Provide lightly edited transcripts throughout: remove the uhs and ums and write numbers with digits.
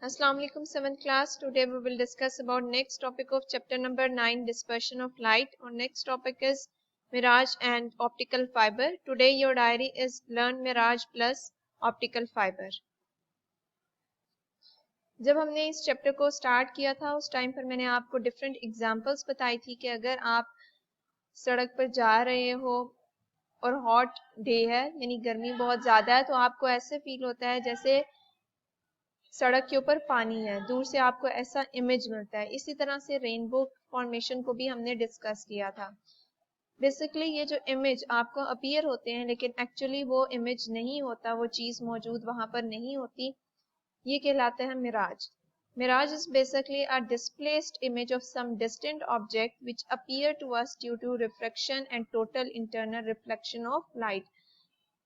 Assalamu alaikum 7th class. Today we will discuss about next topic of chapter number 9, dispersion of light. Our next topic is mirage and optical fiber. Today your diary is learn mirage plus optical fiber. जब हमने इस chapter को start किया था उस time पर मैंने आपको डिफरेंट एग्जांपल्स बताई थी कि अगर आप सड़क पर जा रहे हो और हॉट डे है यानी गर्मी बहुत ज़्यादा है तो आपको ऐसे फील होता है जैसे सड़क के ऊपर पानी है, दूर से आपको ऐसा इमेज मिलता है। इसी तरह से रेनबो फॉर्मेशन को भी हमने डिस्कस किया था। बेसिकली ये जो इमेज आपको अपीयर होते हैं लेकिन एक्चुअली वो इमेज नहीं होता, वो चीज़ मौजूद वहां पर नहीं होती, ये कहलाता है Miraj. Mirage is basically a displaced image of some distant object which appear to us due to refraction and total internal reflection of light.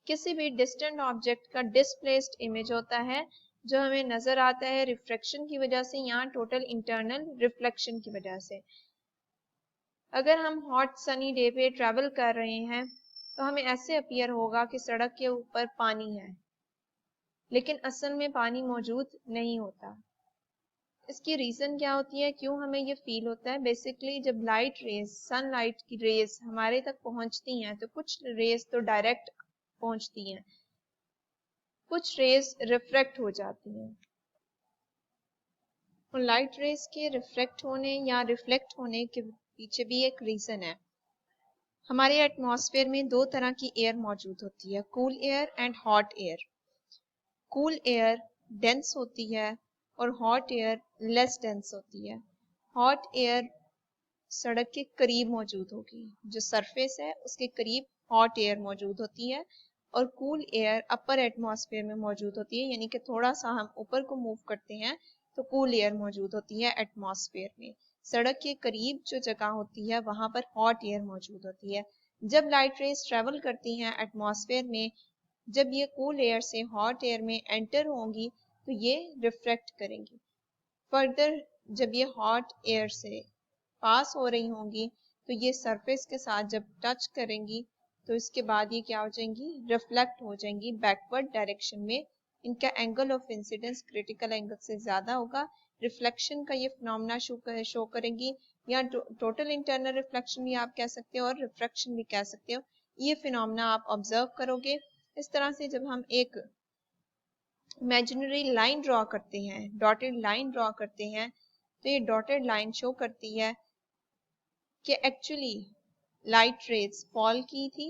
किसी भी डिस्टेंट ऑब्जेक्ट का डिस्प्लेस्ड इमेज होता है जो हमें नजर आता है रिफ्रैक्शन की वजह से या टोटल इंटरनल रिफ्लेक्शन की वजह से। अगर हम हॉट सनी डे पे ट्रैवल कर रहे हैं तो हमें ऐसे अपीयर होगा कि सड़क के ऊपर पानी है लेकिन असल में पानी मौजूद नहीं होता। इसकी रीजन क्या होती है, क्यों हमें ये फील होता है? बेसिकली जब लाइट रेज, सनलाइट की रेज हमारे तक पहुंचती हैं तो कुछ रेज तो डायरेक्ट पहुंचती हैं, कुछ रेज रिफ्रैक्ट हो जाती हैं। और लाइट रेज के रिफ्रैक्ट होने या रिफ्लेक्ट होने के पीछे भी एक रीजन है। हमारे एटमॉस्फेयर में दो तरह की एयर मौजूद होती है, cool air and hot air. Cool air dense होती है और हॉट एयर लेस डेंस होती है। हॉट एयर सड़क के करीब मौजूद होगी, जो सरफेस है उसके करीब हॉट एयर मौजूद होती है, और कूल एयर अपर एटमॉस्फेयर में मौजूद होती है, यानी कि थोड़ा सा हम ऊपर को मूव करते हैं तो कूल एयर मौजूद होती है एटमॉस्फेयर में। सड़क के करीब जो जगह होती है वहां पर हॉट एयर मौजूद होती है। जब लाइट रेज ट्रेवल करती हैं एटमॉस्फेयर में, जब ये कूल एयर से हॉट एयर में एंटर होंगी तो ये रिफ्रैक्ट करेंगी। फर्दर जब ये हॉट एयर से पास हो रही होंगी तो ये सरफेस के साथ जब टच करेंगी तो इसके बाद ये क्या हो जाएंगी, रिफ्लेक्ट हो जाएंगी बैकवर्ड डायरेक्शन में। इनका angle of incidence critical angle से ज्यादा होगा। रिफ्लेक्शन का ये फिनोमेना शो करेंगी, या टोटल इंटरनल रिफ्लेक्शन भी आप कह सकते हो और रिफ्रैक्शन भी कह सकते हो। ये फिनोमेना आप ऑब्जर्व करोगे। इस तरह से जब हम एक इमेजिनरी लाइन ड्रॉ करते हैं, डॉटेड लाइन ड्रॉ करते हैं, तो ये डॉटेड लाइन शो करती है कि एक्चुअली लाइट रेज फॉल की थी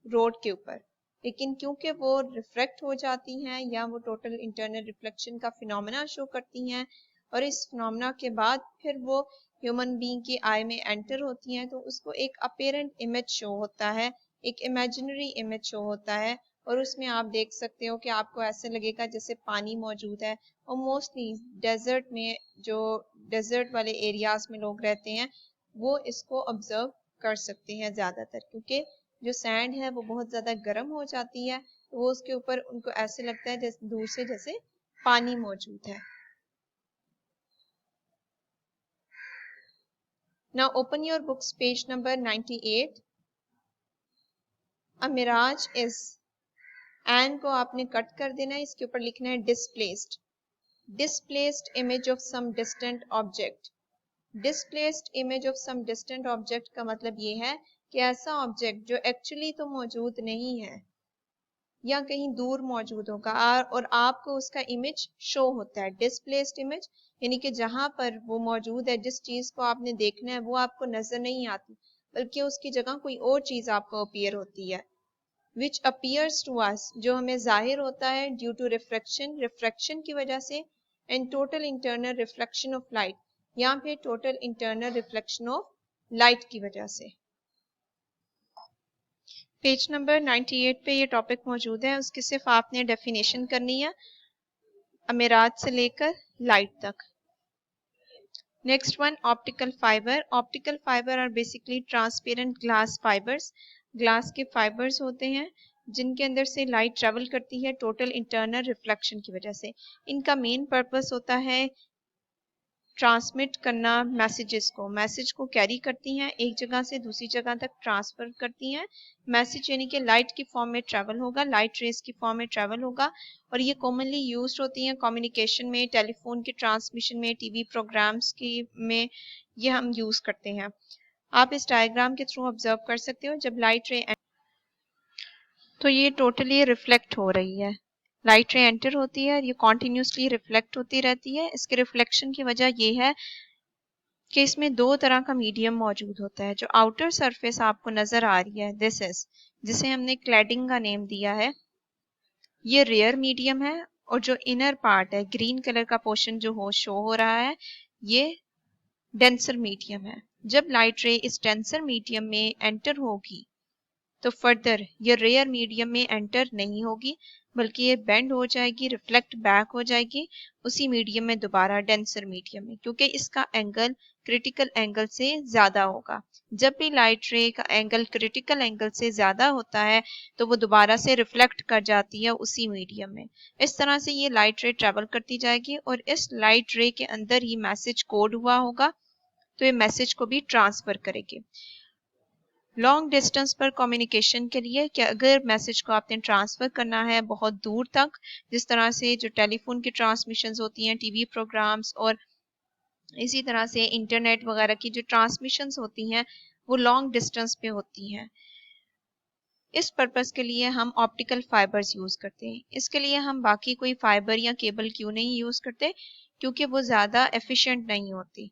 रोड के ऊपर, लेकिन क्योंकि वो रिफ्लेक्ट हो जाती हैं या वो टोटल इंटरनल रिफ्लेक्शन का फिनोमेना शो करती हैं और इस फिनोमेना के बाद फिर वो ह्यूमन बीइंग की आई में एंटर होती हैं, तो उसको एक अपेरेंट इमेज शो होता है, एक इमेजिनरी इमेज शो होता है, और उसमें आप देख सकते हो कि आपको ऐसे लगेगा जैसे पानी मौजूद है। और मोस्टली डेजर्ट में, जो डेजर्ट वाले एरियाज में लोग रहते हैं वो इसको ऑब्जर्व कर सकते हैं ज्यादातर, क्योंकि जो सैंड है वो बहुत ज्यादा गर्म हो जाती है, तो वो उसके ऊपर उनको ऐसे लगता है जैसे दूर से जैसे पानी मौजूद है। Now open your books page number 98. A mirage is, N को आपने कट कर देना है, इसके ऊपर लिखना है displaced. Displaced image of some distant object. Displaced image of some distant object का मतलब ये है कि ऐसा ऑब्जेक्ट जो एक्चुअली तो मौजूद नहीं है या कहीं दूर मौजूद होगा और आपको उसका इमेज शो होता है। डिस्प्लेस्ड इमेज यानी कि जहां पर वो मौजूद है, जिस चीज को आपने देखना है वो आपको नजर नहीं आती, बल्कि उसकी जगह कोई और चीज आपको अपीयर होती है। विच अपीयर्स टू अस, जो हमें जाहिर होता है ड्यू टू रिफ्रैक्शन, रिफ्रैक्शन की वजह से, and total internal reflection of light, या फिर total internal reflection of light की वजह से। पेज नंबर 98 पे ये टॉपिक मौजूद है, उसकी सिर्फ आपने डेफिनेशन करनी है अमेराज से लेकर लाइट तक। Next one, optical fiber. Optical fiber are basically transparent glass fibers. Glass के फाइबर्स होते हैं जिनके अंदर से लाइट ट्रेवल करती है टोटल इंटरनल रिफ्लेक्शन की वजह से। इनका मेन पर्पस होता है ट्रांसमिट करना मैसेजेस को, मैसेज को कैरी करती हैं, एक जगह से दूसरी जगह तक ट्रांसफर करती हैं। मैसेज यानी कि लाइट की फॉर्म में ट्रेवल होगा, लाइट रेस की फॉर्म में ट्रेवल होगा, और ये कॉमनली यूज्ड होती हैं कम्युनिकेशन में, टेलीफोन के ट्रांसमिशन में, टीवी प्रोग्राम्स की में ये हम यूज करते हैं। आप इस डायग्राम के थ्रू ऑब्जर्व कर सकते हो, जब लाइट रे तो ये टोटली रिफ्लेक्ट हो रही है, लाइट रे एंटर होती है और ये कॉन्टिन्यूसली रिफ्लेक्ट होती रहती है। इसके रिफ्लेक्शन की वजह ये है कि इसमें दो तरह का मीडियम मौजूद होता है। जो आउटर सरफेस आपको नजर आ रही है, दिस इज, जिसे हमने क्लैडिंग का नेम दिया है, ये रेयर मीडियम है, और जो इनर पार्ट है, ग्रीन कलर का पोर्शन जो हो शो हो रहा है, ये डेंसर मीडियम है। जब लाइट रे इस डेंसर मीडियम में एंटर होगी तो फर्दर ये रेयर मीडियम में एंटर नहीं होगी, बल्कि ये बेंड हो जाएगी, रिफ्लेक्ट बैक हो जाएगी उसी मीडियम में दोबारा, डेंसर मीडियम में, क्योंकि इसका एंगल क्रिटिकल एंगल से ज्यादा होगा। जब भी लाइट रे का एंगल क्रिटिकल एंगल से ज्यादा होता है तो वो दोबारा से रिफ्लेक्ट कर जाती है उसी मीडियम में। इस तरह से ये लाइट रे ट्रेवल करती जाएगी और इस लाइट रे के अंदर ही मैसेज कोड हुआ होगा, तो ये मैसेज को भी ट्रांसफर करेगी। लॉन्ग डिस्टेंस पर कम्युनिकेशन के लिए कि अगर मैसेज को आपने ट्रांसफर करना है बहुत दूर तक, जिस तरह से जो टेलीफोन की ट्रांसमिशंस होती हैं, टीवी प्रोग्राम्स, और इसी तरह से इंटरनेट वगैरह की जो ट्रांसमिशंस होती हैं वो लॉन्ग डिस्टेंस पे होती हैं। इस पर्पस के लिए हम ऑप्टिकल फाइबर्स यूज करते हैं। इसके लिए हम बाकी कोई फाइबर या केबल क्यों नहीं यूज करते, क्योंकि वो ज्यादा एफिशिएंट नहीं होती,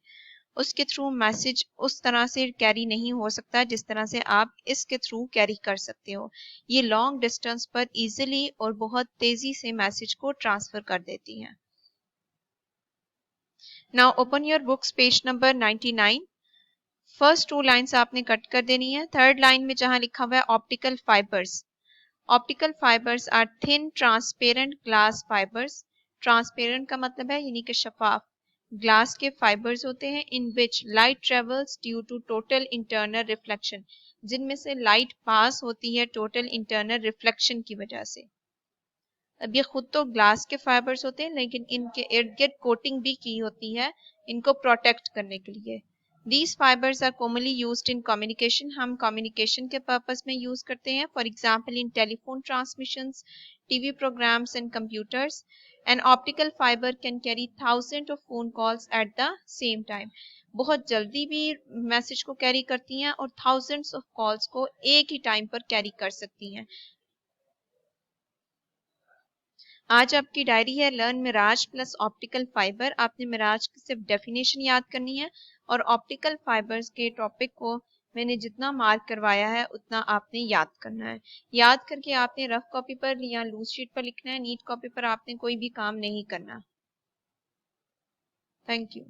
उसके थ्रू मैसेज उस तरह से कैरी नहीं हो सकता जिस तरह से आप इसके थ्रू कैरी कर सकते हो। ये लॉन्ग डिस्टेंस पर इजीली और बहुत तेजी से मैसेज को ट्रांसफर कर देती हैं। Now open your books, page number 99। First two lines आपने कट कर देनी है। थर्ड लाइन में जहां लिखा हुआ है optical fibers, optical fibers are thin transparent glass fibers. Transparent का मतलब है यानी कि शफाफ, ग्लास के फाइबर्स होते हैं in which light travels due to total internal reflection, जिनमें से लाइट पास होती है टोटल इंटरनल रिफ्लेक्शन की वजह से। अब ये खुद तो ग्लास के फाइबर्स होते हैं, लेकिन इनके इर्द गिर्द कोटिंग भी की होती है इनको प्रोटेक्ट करने के लिए। These fibers are commonly used in communication. हम communication के पर्पस में यूज करते हैं, for example in telephone transmissions, TV programs and computers. An optical fiber can carry thousands of phone calls at the same time. बहुत जल्दी भी message को carry करती हैं और thousands of calls को एक ही टाइम पर कैरी कर सकती हैं। आज आपकी डायरी है learn mirage plus optical fiber. आपने मिराज की सिर्फ डेफिनेशन याद करनी है, और ऑप्टिकल फाइबर्स के टॉपिक को मैंने जितना मार्क करवाया है उतना आपने याद करना है। याद करके आपने रफ कॉपी पर या लूज शीट पर लिखना है, नीट कॉपी पर आपने कोई भी काम नहीं करना। Thank you.